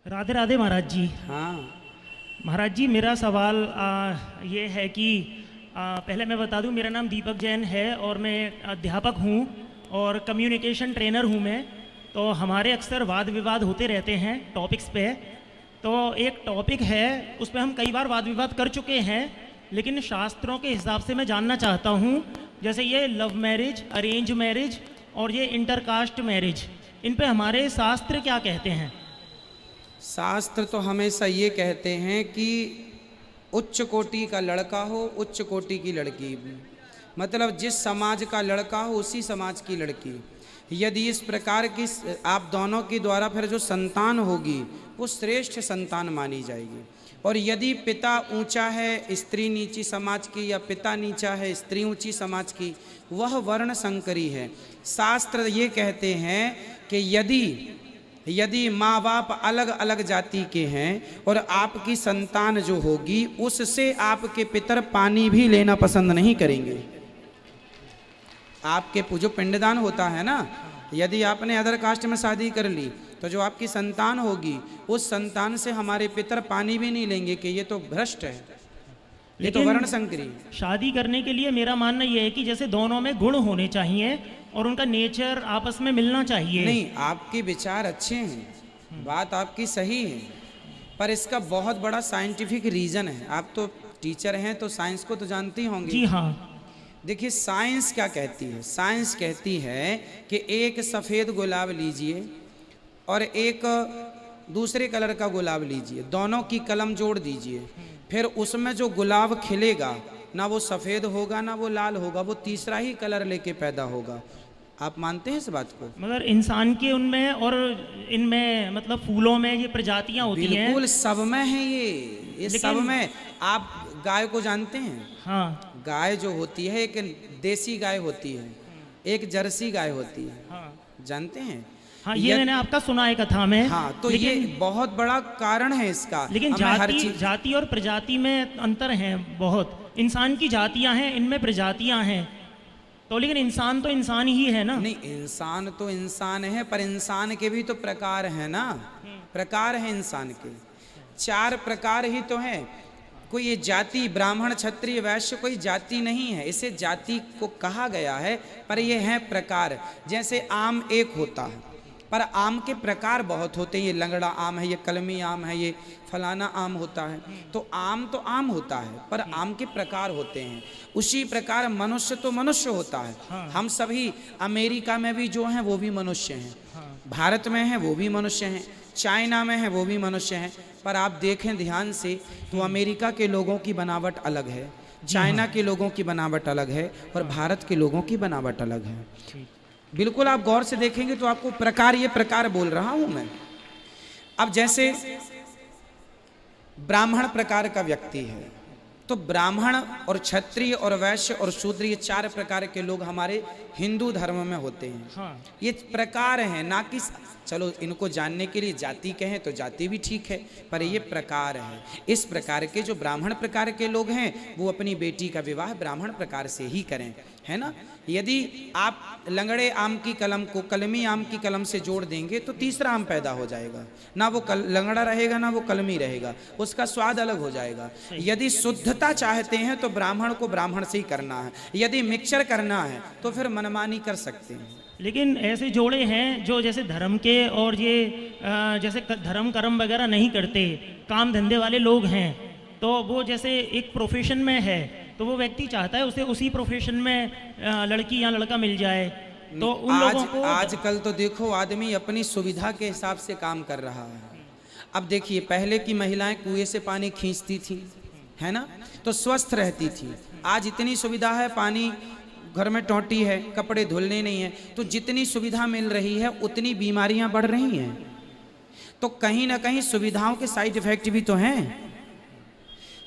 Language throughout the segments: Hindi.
राधे राधे महाराज जी। हाँ महाराज जी, मेरा सवाल ये है कि पहले मैं बता दूं, मेरा नाम दीपक जैन है और मैं अध्यापक हूं और कम्युनिकेशन ट्रेनर हूं मैं। तो हमारे अक्सर वाद विवाद होते रहते हैं टॉपिक्स पे। तो एक टॉपिक है, उस पर हम कई बार वाद विवाद कर चुके हैं, लेकिन शास्त्रों के हिसाब से मैं जानना चाहता हूं, जैसे ये लव मैरिज, अरेंज मैरिज और ये इंटरकास्ट मैरिज, इन पे हमारे शास्त्र क्या कहते हैं? शास्त्र तो हमेशा ये कहते हैं कि उच्च कोटि का लड़का हो, उच्च कोटि की लड़की, मतलब जिस समाज का लड़का हो उसी समाज की लड़की। यदि इस प्रकार की आप दोनों के द्वारा फिर जो संतान होगी वो श्रेष्ठ संतान मानी जाएगी। और यदि पिता ऊंचा है स्त्री नीची समाज की, या पिता नीचा है स्त्री ऊंची समाज की, वह वर्ण संकरी है। शास्त्र ये कहते हैं कि यदि माँ बाप अलग अलग जाति के हैं और आपकी संतान जो होगी उससे आपके पितर पानी भी लेना पसंद नहीं करेंगे। आपके जो पिंडदान होता है ना, यदि आपने अदर कास्ट में शादी कर ली तो जो आपकी संतान होगी उस संतान से हमारे पितर पानी भी नहीं लेंगे कि ये तो भ्रष्ट है, ये तो वर्ण संकरी। शादी करने के लिए मेरा मानना यह है कि जैसे दोनों में गुण होने चाहिए और उनका नेचर आपस में मिलना चाहिए। नहीं, आपके विचार अच्छे हैं, बात आपकी सही है, पर इसका बहुत बड़ा साइंटिफिक रीजन है। आप तो टीचर हैं तो साइंस को तो जानती होंगी। जी हाँ। देखिए साइंस क्या कहती है, साइंस कहती है कि एक सफ़ेद गुलाब लीजिए और एक दूसरे कलर का गुलाब लीजिए, दोनों की कलम जोड़ दीजिए, फिर उसमें जो गुलाब खिलेगा ना वो सफ़ेद होगा ना वो लाल होगा, वो तीसरा ही कलर लेके पैदा होगा। आप मानते हैं इस बात को? मगर इंसान के उनमें और इनमें मतलब फूलों में ये प्रजातियां होती हैं। बिल्कुल सब में है ये सब में। आप गाय को जानते हैं? हाँ। गाय जो होती है एक देसी गाय होती है, एक जर्सी गाय होती है। हाँ। जानते हैं? हाँ, ये मैंने आपका सुना है कथा में। हाँ, तो ये बहुत बड़ा कारण है इसका। लेकिन जाति और प्रजाति में अंतर है बहुत। इंसान की जातियां हैं, इनमें प्रजातियां हैं, तो लेकिन इंसान तो इंसान ही है ना। नहीं, इंसान तो इंसान है, पर इंसान के भी तो प्रकार है ना। प्रकार है इंसान के, 4 प्रकार ही तो है। कोई ये जाति ब्राह्मण क्षत्रिय वैश्य कोई जाति नहीं है, इसे जाति को कहा गया है, पर ये है प्रकार। जैसे आम एक होता है पर आम के प्रकार बहुत होते हैं। ये लंगड़ा आम है, ये कलमी आम है, ये फलाना आम होता है। तो आम होता है पर आम के प्रकार होते हैं। उसी प्रकार मनुष्य तो मनुष्य होता है। हाँ। हम सभी अमेरिका में भी जो हैं वो भी मनुष्य हैं। हाँ। भारत में हैं वो भी मनुष्य हैं, चाइना में है वो भी मनुष्य हैं। पर आप देखें ध्यान से तो अमेरिका के लोगों की बनावट अलग है, चाइना के लोगों की बनावट अलग है और भारत के लोगों की बनावट अलग है। बिल्कुल आप गौर से देखेंगे तो आपको प्रकार, ये प्रकार बोल रहा हूं मैं। अब जैसे ब्राह्मण प्रकार का व्यक्ति है तो ब्राह्मण और क्षत्रिय और वैश्य और शूद्र, ये 4 प्रकार के लोग हमारे हिंदू धर्म में होते हैं। हाँ। ये प्रकार हैं, ना कि चलो इनको जानने के लिए जाति कहें तो जाति भी ठीक है, पर ये प्रकार है। इस प्रकार के जो ब्राह्मण प्रकार के लोग हैं वो अपनी बेटी का विवाह ब्राह्मण प्रकार से ही करें, है ना। यदि आप लंगड़े आम की कलम को कलमी आम की कलम से जोड़ देंगे तो तीसरा आम पैदा हो जाएगा, ना वो लंगड़ा रहेगा ना वो कलमी रहेगा, उसका स्वाद अलग हो जाएगा। यदि शुद्धता चाहते हैं तो ब्राह्मण को ब्राह्मण से ही करना है, यदि मिक्सचर करना है तो फिर मनमानी कर सकते हैं। लेकिन ऐसे जोड़े हैं जो जैसे धर्म के और ये जैसे धर्म कर्म वगैरह नहीं करते, काम धंधे वाले लोग हैं, तो वो जैसे एक प्रोफेशन में है तो वो व्यक्ति चाहता है उसे उसी प्रोफेशन में लड़की या लड़का मिल जाए, तो उन लोगों को आजकल तो देखो आदमी अपनी सुविधा के हिसाब से काम कर रहा है। अब देखिए पहले की महिलाएं कुएं से पानी खींचती थी, है ना, तो स्वस्थ रहती थी। आज इतनी सुविधा है, पानी घर में टोटी है, कपड़े धुलने नहीं है, तो जितनी सुविधा मिल रही है उतनी बीमारियां बढ़ रही हैं। तो कहीं ना कहीं सुविधाओं के साइड इफेक्ट भी तो हैं।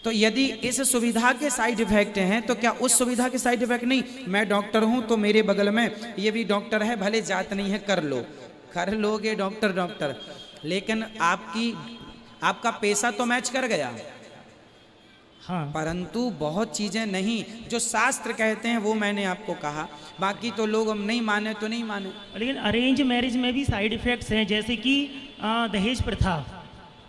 तो यदि इस सुविधा के साइड इफेक्ट हैं तो क्या उस सुविधा के साइड इफेक्ट नहीं? मैं डॉक्टर हूं तो मेरे बगल में ये भी डॉक्टर है, भले जात नहीं है, कर लोगे डॉक्टर, लेकिन आपका पैसा तो मैच कर गया। हाँ। परंतु बहुत चीजें नहीं, जो शास्त्र कहते हैं वो मैंने आपको कहा, बाकी तो लोग हम नहीं माने तो नहीं माने। लेकिन अरेंज मैरिज में भी साइड इफेक्ट्स हैं, जैसे कि दहेज प्रथा।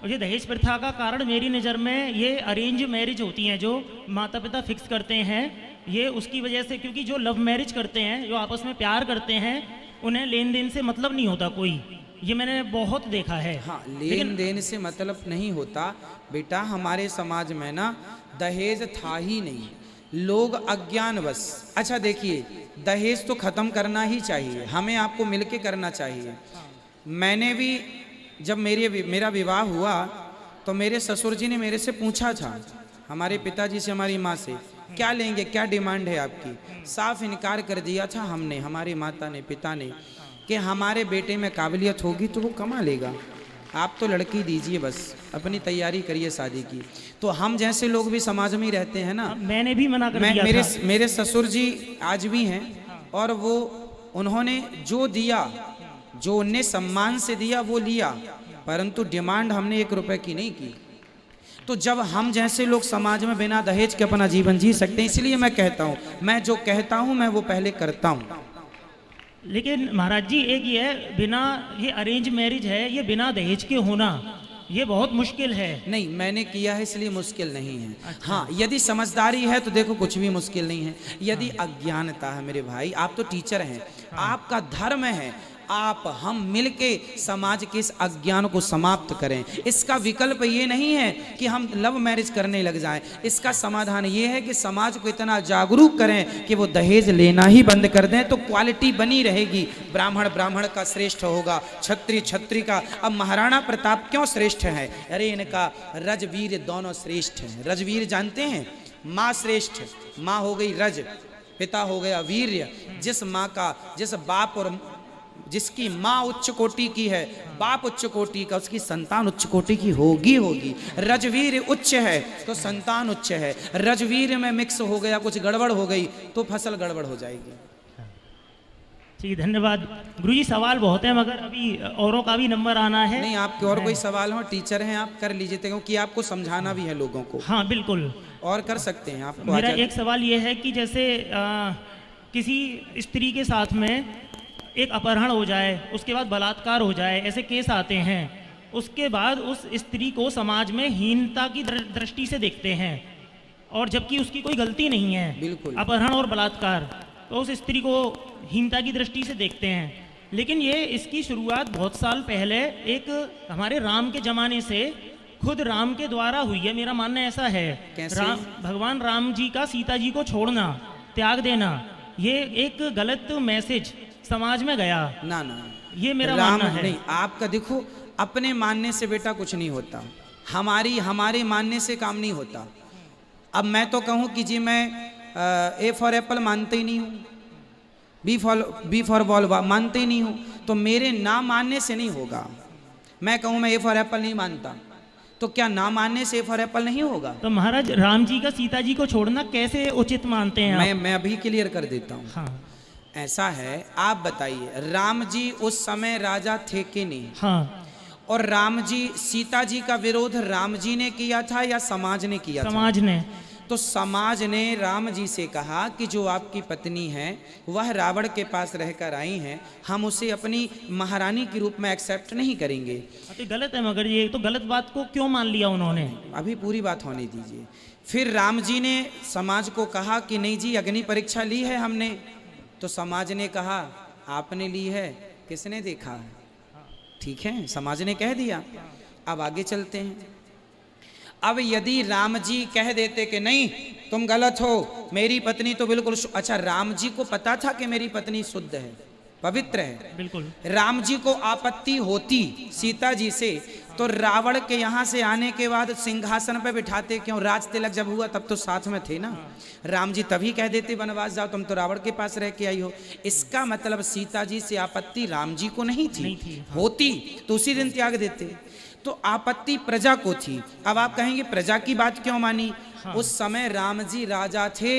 और ये दहेज प्रथा का कारण मेरी नज़र में ये अरेंज मैरिज होती हैं जो माता पिता फिक्स करते हैं, ये उसकी वजह से, क्योंकि जो लव मैरिज करते हैं, जो आपस में प्यार करते हैं, उन्हें लेन देन से मतलब नहीं होता कोई, ये मैंने बहुत देखा है। हाँ, लेन देन से मतलब नहीं होता बेटा। हमारे समाज में ना दहेज था ही नहीं, लोग अज्ञानवश। अच्छा देखिए, दहेज तो खत्म करना ही चाहिए, हमें आपको मिलके करना चाहिए। मैंने भी जब मेरा विवाह हुआ तो मेरे ससुर जी ने मेरे से पूछा था, हमारे पिताजी से, हमारी माँ से, क्या लेंगे, क्या डिमांड है आपकी। साफ इनकार कर दिया था हमने, हमारी माता ने, पिता ने, कि हमारे बेटे में काबिलियत होगी तो वो कमा लेगा, आप तो लड़की दीजिए, बस अपनी तैयारी करिए शादी की। तो हम जैसे लोग भी समाज में ही रहते हैं ना। मैंने भी मना कर दिया था। मेरे ससुर जी आज भी हैं, और वो उन्होंने जो दिया, जो उन्हें सम्मान से दिया वो लिया, परंतु डिमांड हमने 1 रुपए की नहीं की। तो जब हम जैसे लोग समाज में बिना दहेज के अपना जीवन जी सकते हैं, इसलिए मैं कहता हूँ, मैं जो कहता हूँ मैं वो पहले करता हूँ। लेकिन महाराज जी, एक ये है, बिना, ये अरेंज मैरिज है, ये बिना दहेज के होना ये बहुत मुश्किल है। नहीं, मैंने किया है इसलिए मुश्किल नहीं है। अच्छा। हाँ, यदि समझदारी है तो देखो कुछ भी मुश्किल नहीं है। यदि अज्ञानता है मेरे भाई, आप तो टीचर हैं, आपका धर्म है, आप हम मिलके समाज के इस अज्ञान को समाप्त करें। इसका विकल्प ये नहीं है कि हम लव मैरिज करने लग जाएं, इसका समाधान ये है कि समाज को इतना जागरूक करें कि वो दहेज लेना ही बंद कर दें, तो क्वालिटी बनी रहेगी। ब्राह्मण ब्राह्मण का श्रेष्ठ होगा, क्षत्रिय क्षत्रिय का। अब महाराणा प्रताप क्यों श्रेष्ठ है? अरे इनका रजवीर दोनों श्रेष्ठ हैं। रजवीर जानते हैं? माँ श्रेष्ठ, माँ हो गई रज, पिता हो गया वीर्य। जिस माँ का, जिस बाप और जिसकी माँ उच्च कोटि की है, बाप उच्च कोटि का, उसकी संतान उच्च कोटि की होगी। रजवीर उच्च है तो संतान उच्च है। रजवीर में मिक्स हो गया, कुछ गड़बड़ हो गई तो फसल गड़बड़ हो जाएगी। ठीक, धन्यवाद गुरुजी। सवाल बहुत है मगर अभी औरों का भी नंबर आना है। नहीं, आपके और कोई सवाल हो, टीचर हैं आप, कर लीजिए, क्योंकि आपको समझाना भी है लोगों को। हाँ बिल्कुल, और कर सकते हैं आपको। मेरा एक सवाल ये है कि जैसे किसी स्त्री के साथ में एक अपहरण हो जाए, उसके बाद बलात्कार हो जाए, ऐसे केस आते हैं, उसके बाद उस स्त्री को समाज में हीनता की दृष्टि से देखते हैं, और जबकि उसकी कोई गलती नहीं है। बिल्कुल। अपहरण और बलात्कार, तो उस स्त्री को हीनता की दृष्टि से देखते हैं। लेकिन ये इसकी शुरुआत बहुत साल पहले एक हमारे राम के ज़माने से खुद राम के द्वारा हुई है, मेरा मानना ऐसा है। कैसे? भगवान राम जी का सीता जी को छोड़ना, त्याग देना, ये एक गलत मैसेज समाज में गया। ना ना, ये मेरा राम मानना है। नहीं, आपका देखो, अपने मानने से बेटा कुछ नहीं होता, हमारे मानने से काम नहीं होता। अब मैं तो कहूँ कि जी मैं ए फॉर एप्पल मानते ही नहीं हूँ, बी फॉर बॉल मानते ही नहीं हूँ, तो मेरे ना मानने से नहीं होगा। मैं कहूँ मैं ए फॉर एप्पल नहीं मानता, तो क्या ना मानने से ए फॉर एप्पल नहीं होगा? तो महाराज, राम जी का सीता जी को छोड़ना कैसे उचित मानते हैं आप? मैं अभी क्लियर कर देता हूँ। हाँ। ऐसा है, आप बताइए, राम जी उस समय राजा थे कि नहीं? हाँ। और राम जी, सीता जी का विरोध राम जी ने किया था या समाज ने किया था? समाज ने। तो समाज ने राम जी से कहा कि जो आपकी पत्नी है वह रावण के पास रहकर आई हैं, हम उसे अपनी महारानी के रूप में एक्सेप्ट नहीं करेंगे। तो गलत है, मगर ये तो गलत बात को क्यों मान लिया उन्होंने? अभी पूरी बात होने दीजिए। फिर राम जी ने समाज को कहा कि नहीं जी, अग्नि परीक्षा ली है हमने। तो समाज ने कहा आपने ली है, किसने देखा है? ठीक है, समाज ने कह दिया। अब आगे चलते हैं। अब यदि राम जी कह देते कि नहीं तुम गलत हो, मेरी पत्नी तो बिल्कुल, अच्छा राम जी को पता था कि मेरी पत्नी शुद्ध है, पवित्र है, बिल्कुल। राम जी को आपत्ति होती सीता जी से, तो रावण के यहाँ से आने के बाद सिंहासन पे बिठाते क्यों? राज तिलक जब हुआ तब तो साथ में थे ना। राम जी तभी कह देते वनवास जाओ, तुम तो रावण के पास रह के आई हो। इसका मतलब सीता जी से आपत्ति राम जी को नहीं थी, होती तो उसी दिन त्याग देते। तो आपत्ति प्रजा को थी। अब आप कहेंगे प्रजा की बात क्यों मानी? हाँ। उस समय राम जी राजा थे,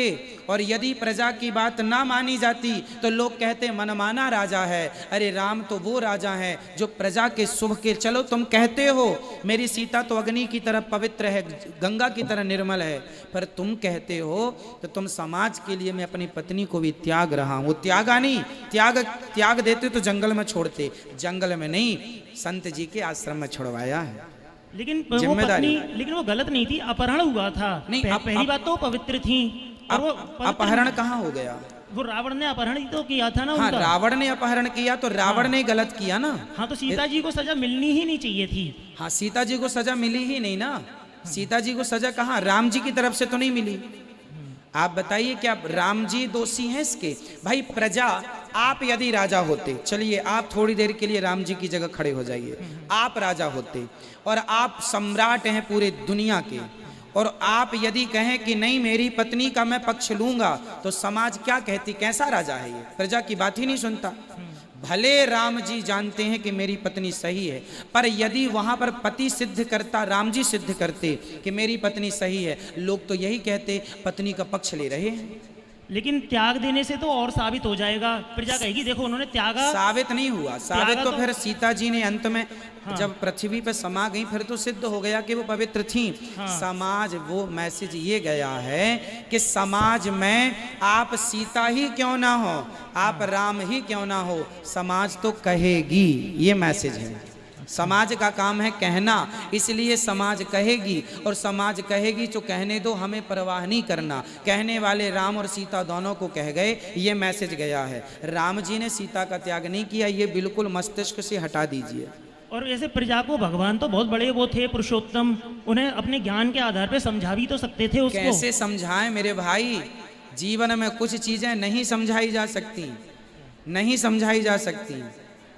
और यदि प्रजा की बात ना मानी जाती तो लोग कहते मनमाना राजा है। अरे राम तो वो राजा है जो प्रजा के शुभ के, चलो तुम कहते हो मेरी सीता तो अग्नि की तरह पवित्र है, गंगा की तरह निर्मल है, पर तुम कहते हो तो तुम समाज के लिए मैं अपनी पत्नी को भी त्याग रहा हूँ। त्यागा नहीं, त्याग देते तो जंगल में छोड़ते, जंगल में नहीं, संत जी के आश्रम में छोड़वाया है। लेकिन वो जिम्मेदारी। पत्नी, लेकिन वो गलत नहीं थी, अपहरण हुआ था। नहीं, पहली बात तो वो पवित्र थी, और वो अपहरण कहाँ हो गया? वो रावण ने अपहरण ही तो किया था ना हाँ, उनका। रावण ने अपहरण किया तो रावण ने गलत किया ना। हाँ, तो सीता जी को सजा मिलनी ही नहीं चाहिए थी। हाँ, सीता जी को सजा मिली ही नहीं ना। सीता जी को सजा कहाँ, राम जी की तरफ से तो नहीं मिली। आप बताइए क्या राम जी दोषी हैं इसके? भाई प्रजा, आप यदि राजा होते, चलिए आप थोड़ी देर के लिए राम जी की जगह खड़े हो जाइए, आप राजा होते और आप सम्राट हैं पूरे दुनिया के, और आप यदि कहें कि नहीं मेरी पत्नी का मैं पक्ष लूंगा, तो समाज क्या कहती? कैसा राजा है ये? प्रजा की बात ही नहीं सुनता। भले राम जी जानते हैं कि मेरी पत्नी सही है, पर यदि वहां पर पति सिद्ध करता, राम जी सिद्ध करते कि मेरी पत्नी सही है, लोग तो यही कहते पत्नी का पक्ष ले रहे हैं। लेकिन त्याग देने से तो और साबित हो जाएगा, प्रजा कहेगी देखो उन्होंने त्यागा। साबित नहीं हुआ, साबित तो फिर सीता जी ने अंत में हाँ। जब पृथ्वी पर समा गई, फिर तो सिद्ध हो गया कि वो पवित्र थी। हाँ। समाज, वो मैसेज ये गया है कि समाज में आप सीता ही क्यों ना हो, आप राम ही क्यों ना हो, समाज तो कहेगी। ये मैसेज है। समाज का काम है कहना, इसलिए समाज कहेगी, और समाज कहेगी जो कहने दो, हमें परवाह नहीं करना। कहने वाले राम और सीता दोनों को कह गए, ये मैसेज गया है। राम जी ने सीता का त्याग नहीं किया, ये बिल्कुल मस्तिष्क से हटा दीजिए। और ऐसे प्रजा को भगवान तो बहुत बड़े वो थे, पुरुषोत्तम, उन्हें अपने ज्ञान के आधार पे समझा भी तो सकते थे उसको। कैसे समझाएं मेरे भाई? जीवन में कुछ चीजें नहीं समझाई जा सकती, नहीं समझाई जा सकती,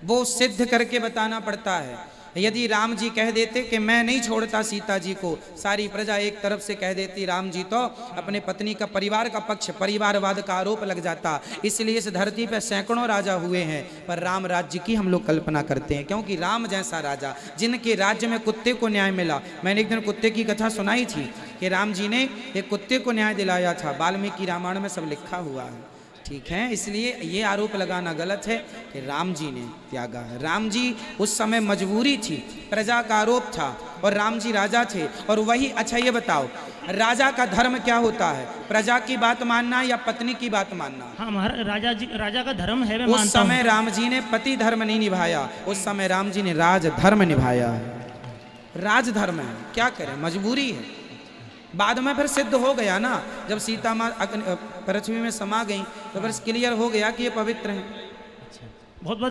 वो सिद्ध करके बताना पड़ता है। यदि राम जी कह देते कि मैं नहीं छोड़ता सीता जी को, सारी प्रजा एक तरफ से कह देती राम जी तो अपने पत्नी का, परिवार का पक्ष, परिवारवाद का आरोप लग जाता। इसलिए इस धरती पर सैकड़ों राजा हुए हैं, पर राम राज्य की हम लोग कल्पना करते हैं, क्योंकि राम जैसा राजा, जिनके राज्य में कुत्ते को न्याय मिला। मैंने एक दिन कुत्ते की कथा सुनाई थी कि राम जी ने एक कुत्ते को न्याय दिलाया था, वाल्मीकि रामायण में सब लिखा हुआ है, ठीक है। इसलिए ये आरोप लगाना गलत है कि राम जी ने त्यागा है। राम जी उस समय मजबूरी थी, प्रजा का आरोप था, और राम जी राजा थे। और वही, अच्छा ये बताओ, राजा का धर्म क्या होता है? प्रजा की बात मानना या पत्नी की बात मानना? हाँ, हमारा राजा का धर्म है, मैं उस मानता हूँ। समय राम जी ने पति धर्म नहीं निभाया, उस समय राम जी ने राज धर्म निभाया है। राज धर्म है, क्या करें, मजबूरी है। बाद में फिर सिद्ध हो गया ना, जब सीता माँ पृथ्वी में समा गई तो फिर क्लियर हो गया कि ये पवित्र हैं। बहुत